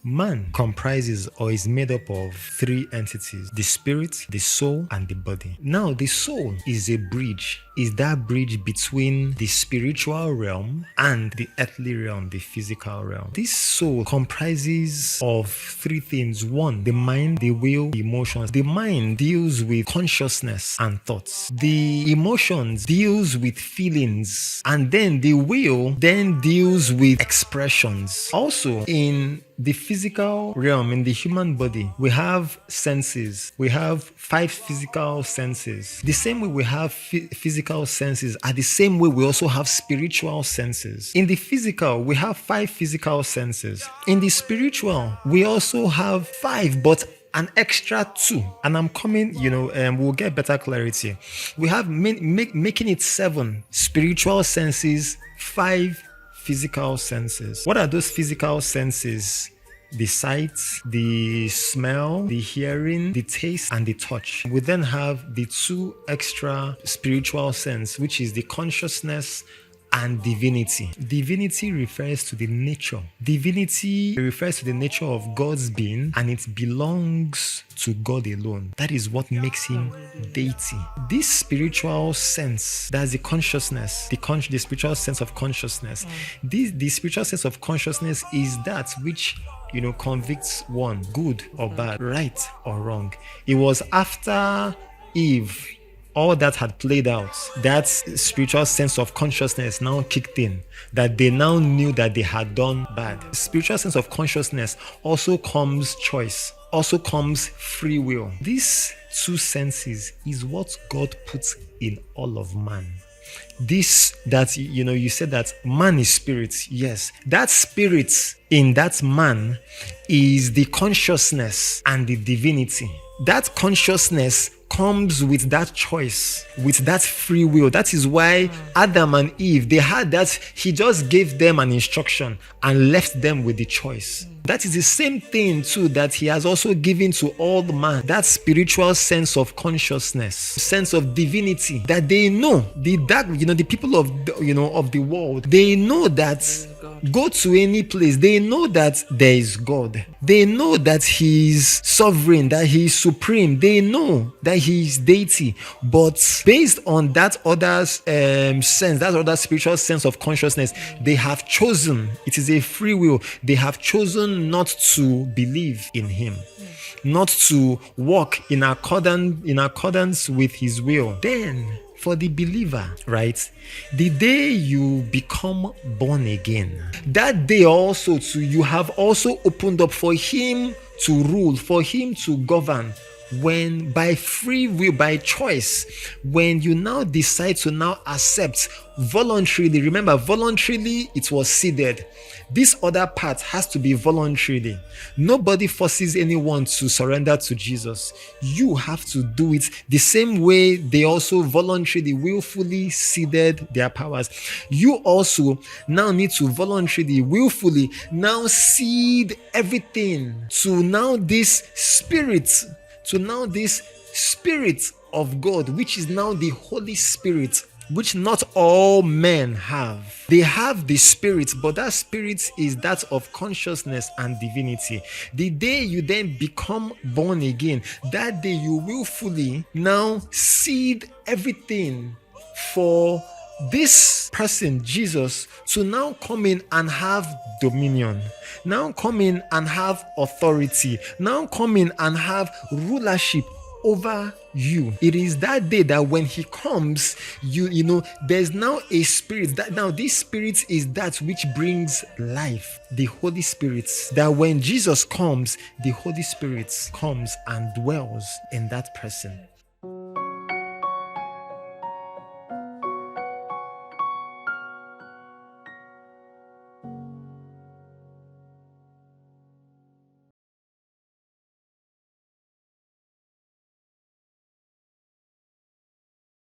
Man comprises or is made up of three entities: the spirit, the soul, and the body. Now, the soul is a bridge, is that bridge between the spiritual realm and the earthly realm, the physical realm. This soul comprises of three things. One, the mind, the will, the emotions. The mind deals with consciousness and thoughts. The emotions deals with feelings, and then the will then deals with expressions. Also, in the physical realm, in the human body, we have senses. We have 5 physical senses. The same way we have physical senses, are the same way we also have spiritual senses. In the physical, we have 5 physical senses. In the spiritual, we also have 5, but an extra 2. And I'm coming, we'll get better clarity. We have making it 7 spiritual senses, 5 physical senses. What are those physical senses? The sight, the smell, the hearing, the taste, and the touch. We then have the 2 extra spiritual sense, which is the consciousness and divinity. Divinity refers to the nature. Divinity refers to the nature of God's being, and it belongs to God alone. That is what makes him deity. This spiritual sense, that's the consciousness, the spiritual sense of consciousness. The spiritual sense of consciousness is that which convicts one, good or bad, right or wrong. It was after Eve, all that had played out, that spiritual sense of consciousness now kicked in, that they now knew that they had done bad. Spiritual sense of consciousness also comes choice, also comes free will. These 2 senses is what God puts in all of man. This, that you said that man is spirit. Yes, that spirit in that man is the consciousness and the divinity. That consciousness comes with that choice, with that free will. That is why Adam and Eve, they had that. He just gave them an instruction and left them with the choice. That is the same thing too that he has also given to all man. That spiritual sense of consciousness, sense of divinity, that they know the dark, the people of of the world, they know that go to any place, they know that there is God. They know that he is sovereign, that he is supreme. They know that he is deity. But based on that other sense, that other spiritual sense of consciousness, they have chosen, it is a free will, they have chosen not to believe in him, not to walk in accordance with his will. Then for the believer, right, the day you become born again, that day also too, you have also opened up for him to rule, for him to govern. When by free will, by choice, when you now decide to now accept voluntarily, remember voluntarily it was seeded. This other part has to be voluntarily. Nobody forces anyone to surrender to Jesus. You have to do it the same way they also voluntarily, willfully ceded their powers. You also now need to voluntarily, willfully now cede everything to now this spirit of God, which is now the Holy Spirit, which not all men have. They have the spirit, but that spirit is that of consciousness and divinity. The day you then become born again, that day you willfully now cede everything for this person, Jesus, to now come in and have dominion, now come in and have authority, now come in and have rulership over you. It is that day that when he comes, there's now a spirit, that now this spirit is that which brings life, the Holy Spirit, that when Jesus comes, the Holy Spirit comes and dwells in that person.